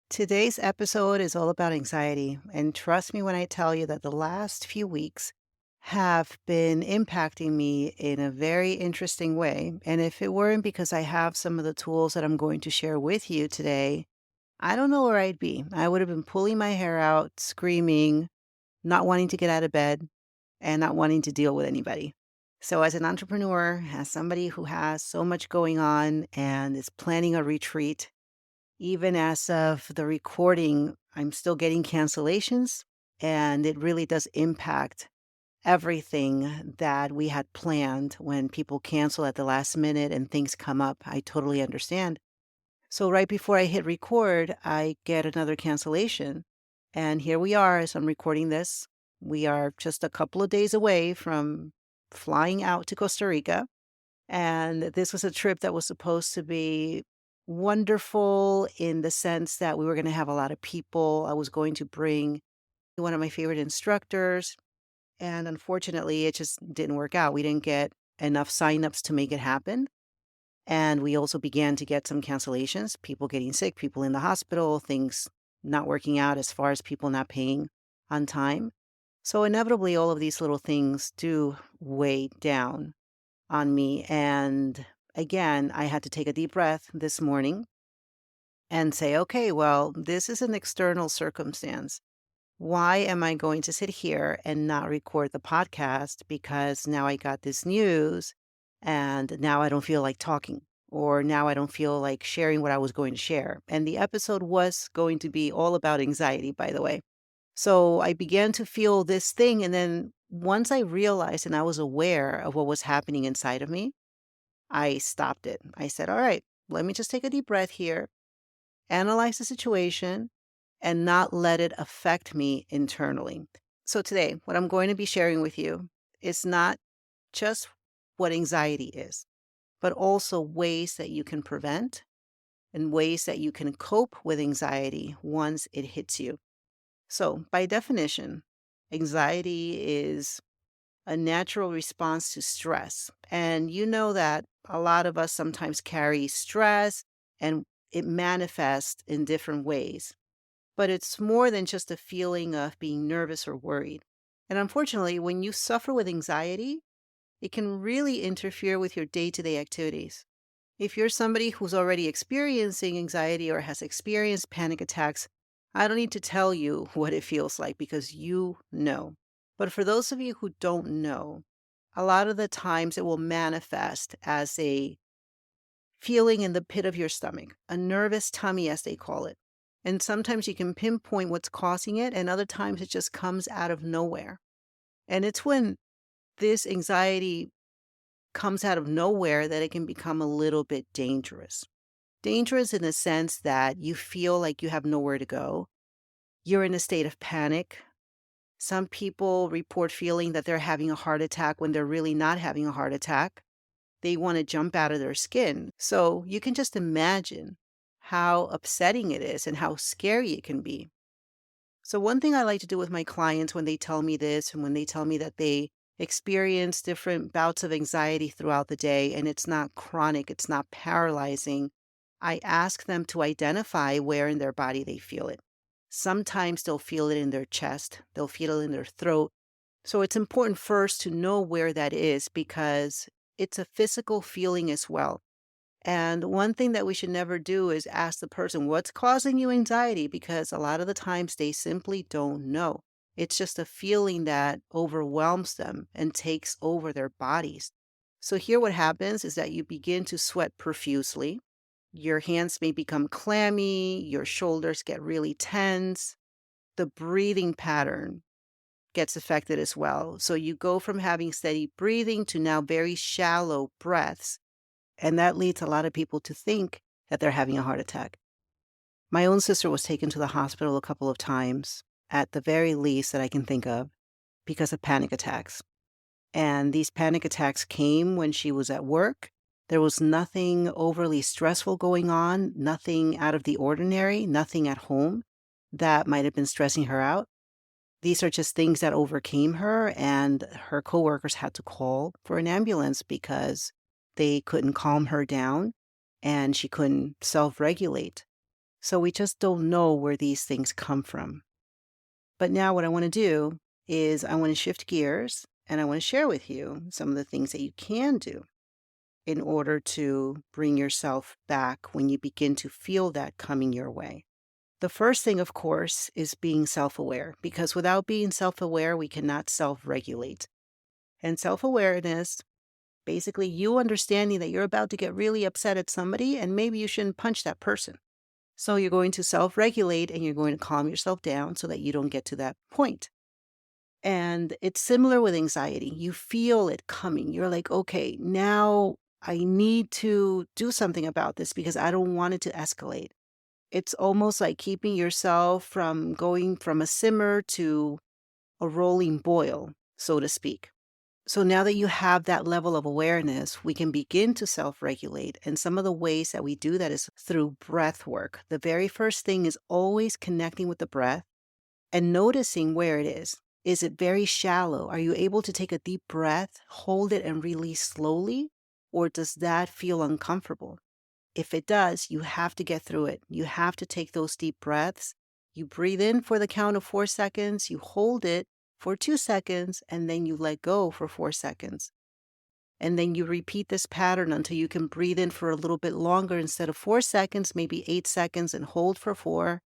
Today's episode is all about anxiety. And trust me when I tell you that the last few weeks have been impacting me in a very interesting way. And if it weren't because I have some of the tools that I'm going to share with you today, I don't know where I'd be. I would have been pulling my hair out, screaming, not wanting to get out of bed, and not wanting to deal with anybody. So, as an entrepreneur, as somebody who has so much going on and is planning a retreat, even as of the recording, I'm still getting cancellations, and it really does impact everything that we had planned when people cancel at the last minute and things come up. I totally understand. So, right before I hit record, I get another cancellation. And here we are as I'm recording this. We are just a couple of days away from flying out to Costa Rica, and this was a trip that was supposed to be wonderful in the sense that we were going to have a lot of people. I was going to bring one of my favorite instructors. And unfortunately, it just didn't work out. We didn't get enough signups to make it happen. And we also began to get some cancellations, people getting sick, people in the hospital, things not working out as far as people not paying on time. So, inevitably, all of these little things do weigh down on me. And again, I had to take a deep breath this morning and say, okay, well, this is an external circumstance. Why am I going to sit here and not record the podcast because now I got this news and now I don't feel like talking, or now I don't feel like sharing what I was going to share? And the episode was going to be all about anxiety, by the way. So I began to feel this thing. And then once I realized and I was aware of what was happening inside of me, I stopped it. I said, all right, let me just take a deep breath here, analyze the situation, and not let it affect me internally. So today, what I'm going to be sharing with you is not just what anxiety is, but also ways that you can prevent and ways that you can cope with anxiety once it hits you. So, by definition, anxiety is a natural response to stress. And you know that a lot of us sometimes carry stress and it manifests in different ways. But it's more than just a feeling of being nervous or worried. And unfortunately, when you suffer with anxiety, it can really interfere with your day to day activities. If you're somebody who's already experiencing anxiety or has experienced panic attacks, I don't need to tell you what it feels like because you know. But for those of you who don't know, a lot of the times it will manifest as a feeling in the pit of your stomach, a nervous tummy, as they call it. And sometimes you can pinpoint what's causing it, and other times it just comes out of nowhere. And it's when this anxiety comes out of nowhere that it can become a little bit dangerous. Dangerous in the sense that you feel like you have nowhere to go. You're in a state of panic. Some people report feeling that they're having a heart attack when they're really not having a heart attack. They want to jump out of their skin. So you can just imagine how upsetting it is and how scary it can be. So, one thing I like to do with my clients when they tell me this and when they tell me that they experience different bouts of anxiety throughout the day and it's not chronic, it's not paralyzing, I ask them to identify where in their body they feel it. Sometimes they'll feel it in their chest, they'll feel it in their throat. So, it's important first to know where that is because it's a physical feeling as well. And one thing that we should never do is ask the person, what's causing you anxiety? Because a lot of the times they simply don't know. It's just a feeling that overwhelms them and takes over their bodies. So, here what happens is that you begin to sweat profusely. Your hands may become clammy, your shoulders get really tense. The breathing pattern gets affected as well. So, you go from having steady breathing to now very shallow breaths. And that leads a lot of people to think that they're having a heart attack. My own sister was taken to the hospital a couple of times, at the very least that I can think of, because of panic attacks. And these panic attacks came when she was at work. There was nothing overly stressful going on, nothing out of the ordinary, nothing at home that might have been stressing her out. These are just things that overcame her, and her coworkers had to call for an ambulance because they couldn't calm her down and she couldn't self regulate. So we just don't know where these things come from. But now what I want to do is I want to shift gears and I want to share with you some of the things that you can do in order to bring yourself back when you begin to feel that coming your way. The first thing, of course, is being self aware, because without being self aware, we cannot self regulate. And self awareness, basically, you understanding that you're about to get really upset at somebody and maybe you shouldn't punch that person. So you're going to self regulate and you're going to calm yourself down so that you don't get to that point. And it's similar with anxiety. You feel it coming. You're like, okay, now I need to do something about this because I don't want it to escalate. It's almost like keeping yourself from going from a simmer to a rolling boil, so to speak. So now that you have that level of awareness, we can begin to self regulate. And some of the ways that we do that is through breath work. The very first thing is always connecting with the breath and noticing where it is. Is it very shallow? Are you able to take a deep breath, hold it, and release slowly? Or does that feel uncomfortable? If it does, you have to get through it. You have to take those deep breaths. You breathe in for the count of 4 seconds, you hold it for 2 seconds, and then you let go for 4 seconds. And then you repeat this pattern until you can breathe in for a little bit longer instead of 4 seconds, maybe 8 seconds, and hold for 4,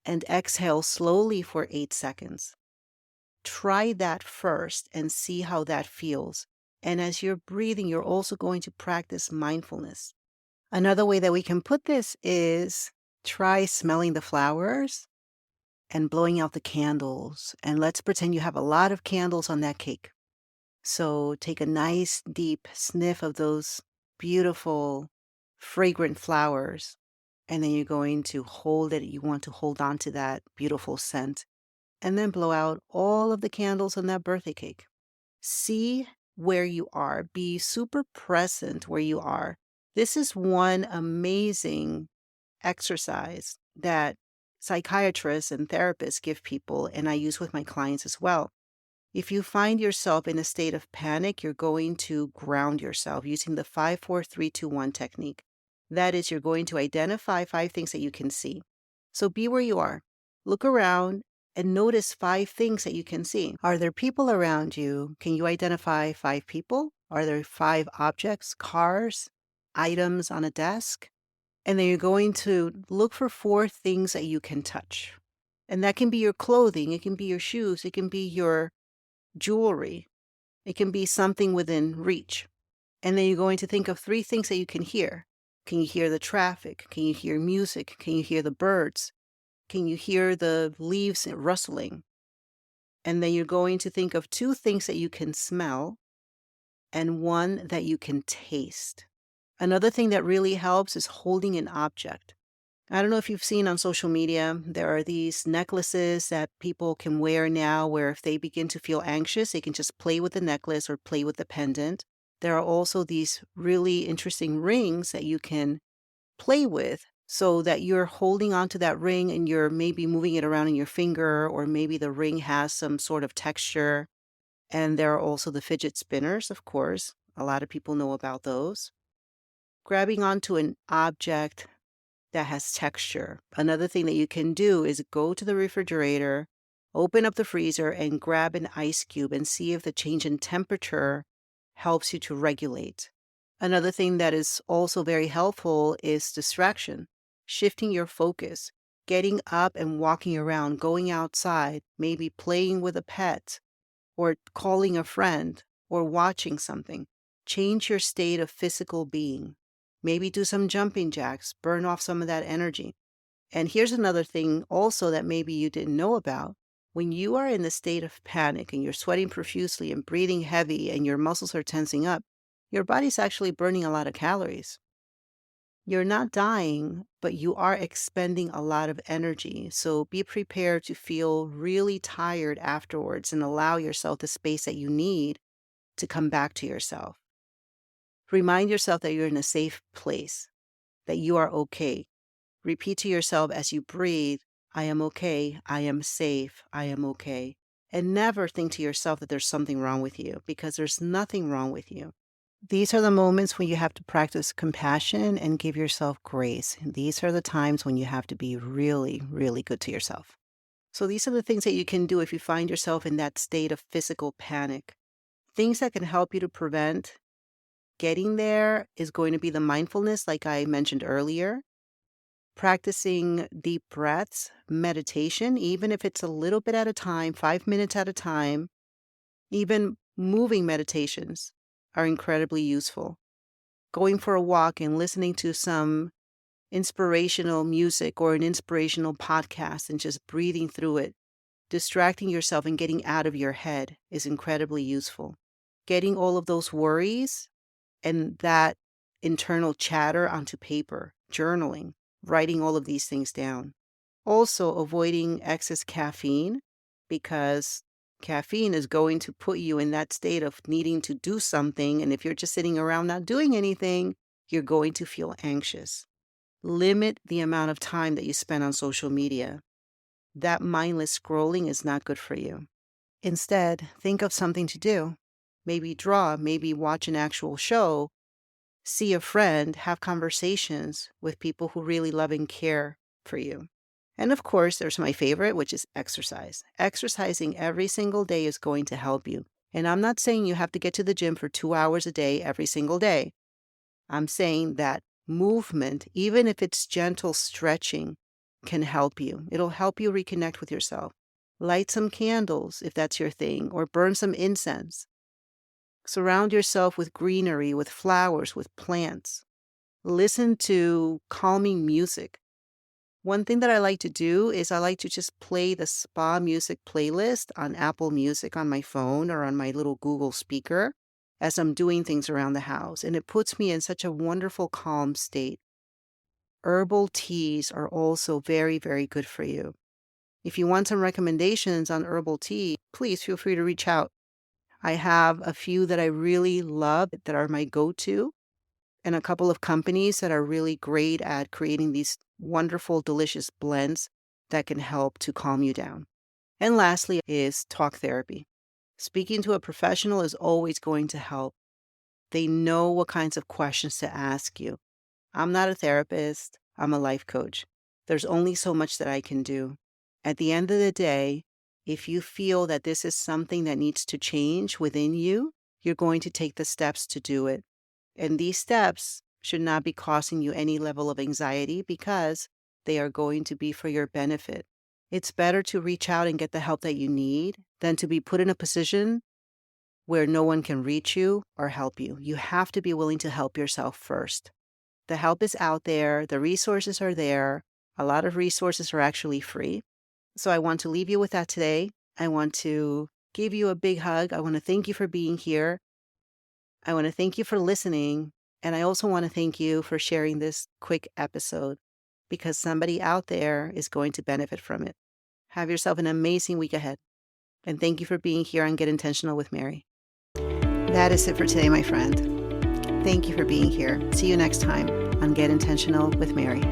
and exhale slowly for 8 seconds. Try that first and see how that feels. And as you're breathing, you're also going to practice mindfulness. Another way that we can put this is try smelling the flowers and blowing out the candles. And let's pretend you have a lot of candles on that cake. So take a nice deep sniff of those beautiful, fragrant flowers. And then you're going to hold it. You want to hold on to that beautiful scent. And then blow out all of the candles on that birthday cake. See where you are. Be super present where you are. This is one amazing exercise that psychiatrists and therapists give people, and I use with my clients as well. If you find yourself in a state of panic, you're going to ground yourself using the 5-4-3-2-1 technique. That is, you're going to identify 5 things that you can see. So be where you are. Look around and notice 5 things that you can see. Are there people around you? Can you identify 5 people? Are there 5 objects, cars, items on a desk? And then you're going to look for 4 things that you can touch. And that can be your clothing, it can be your shoes, it can be your jewelry, it can be something within reach. And then you're going to think of 3 things that you can hear. Can you hear the traffic? Can you hear music? Can you hear the birds? Can you hear the leaves rustling? And then you're going to think of 2 things that you can smell and 1 that you can taste. Another thing that really helps is holding an object. I don't know if you've seen on social media, there are these necklaces that people can wear now where if they begin to feel anxious, they can just play with the necklace or play with the pendant. There are also these really interesting rings that you can play with so that you're holding onto that ring and you're maybe moving it around in your finger, or maybe the ring has some sort of texture. And there are also the fidget spinners, of course. A lot of people know about those. Grabbing onto an object that has texture. Another thing that you can do is go to the refrigerator, open up the freezer, and grab an ice cube and see if the change in temperature helps you to regulate. Another thing that is also very helpful is distraction, shifting your focus, getting up and walking around, going outside, maybe playing with a pet, or calling a friend, or watching something. Change your state of physical being. Maybe do some jumping jacks, burn off some of that energy. And here's another thing also that maybe you didn't know about. When you are in the state of panic and you're sweating profusely and breathing heavy and your muscles are tensing up, your body's actually burning a lot of calories. You're not dying, but you are expending a lot of energy. So be prepared to feel really tired afterwards and allow yourself the space that you need to come back to yourself. Remind yourself that you're in a safe place, that you are okay. Repeat to yourself as you breathe, I am okay, I am safe, I am okay. And never think to yourself that there's something wrong with you, because there's nothing wrong with you. These are the moments when you have to practice compassion and give yourself grace. And these are the times when you have to be really, really good to yourself. So these are the things that you can do if you find yourself in that state of physical panic. Things that can help you to prevent getting there is going to be the mindfulness, like I mentioned earlier, practicing deep breaths, meditation, even if it's a little bit at a time, 5 minutes at a time, even moving meditations are incredibly useful. Going for a walk and listening to some inspirational music or an inspirational podcast and just breathing through it, distracting yourself and getting out of your head is incredibly useful. Getting all of those worries and that internal chatter onto paper, journaling, writing all of these things down. Also, avoiding excess caffeine because caffeine is going to put you in that state of needing to do something. And if you're just sitting around not doing anything, you're going to feel anxious. Limit the amount of time that you spend on social media. That mindless scrolling is not good for you. Instead, think of something to do. Maybe draw, maybe watch an actual show, see a friend, have conversations with people who really love and care for you. And of course, there's my favorite, which is exercise. Exercising every single day is going to help you. And I'm not saying you have to get to the gym for 2 hours a day every single day. I'm saying that movement, even if it's gentle stretching, can help you. It'll help you reconnect with yourself. Light some candles if that's your thing, or burn some incense. Surround yourself with greenery, with flowers, with plants. Listen to calming music. One thing that I like to do is I like to just play the spa music playlist on Apple Music on my phone or on my little Google speaker as I'm doing things around the house. And it puts me in such a wonderful, calm state. Herbal teas are also very, very good for you. If you want some recommendations on herbal tea, please feel free to reach out. I have a few that I really love that are my go-to, and a couple of companies that are really great at creating these wonderful, delicious blends that can help to calm you down. And lastly is talk therapy. Speaking to a professional is always going to help. They know what kinds of questions to ask you. I'm not a therapist, I'm a life coach. There's only so much that I can do. At the end of the day, if you feel that this is something that needs to change within you, you're going to take the steps to do it. And these steps should not be causing you any level of anxiety because they are going to be for your benefit. It's better to reach out and get the help that you need than to be put in a position where no one can reach you or help you. You have to be willing to help yourself first. The help is out there. The resources are there. A lot of resources are actually free. So I want to leave you with that today. I want to give you a big hug. I want to thank you for being here. I want to thank you for listening. And I also want to thank you for sharing this quick episode because somebody out there is going to benefit from it. Have yourself an amazing week ahead. And thank you for being here on Get Intentional with Mary. That is it for today, my friend. Thank you for being here. See you next time on Get Intentional with Mary.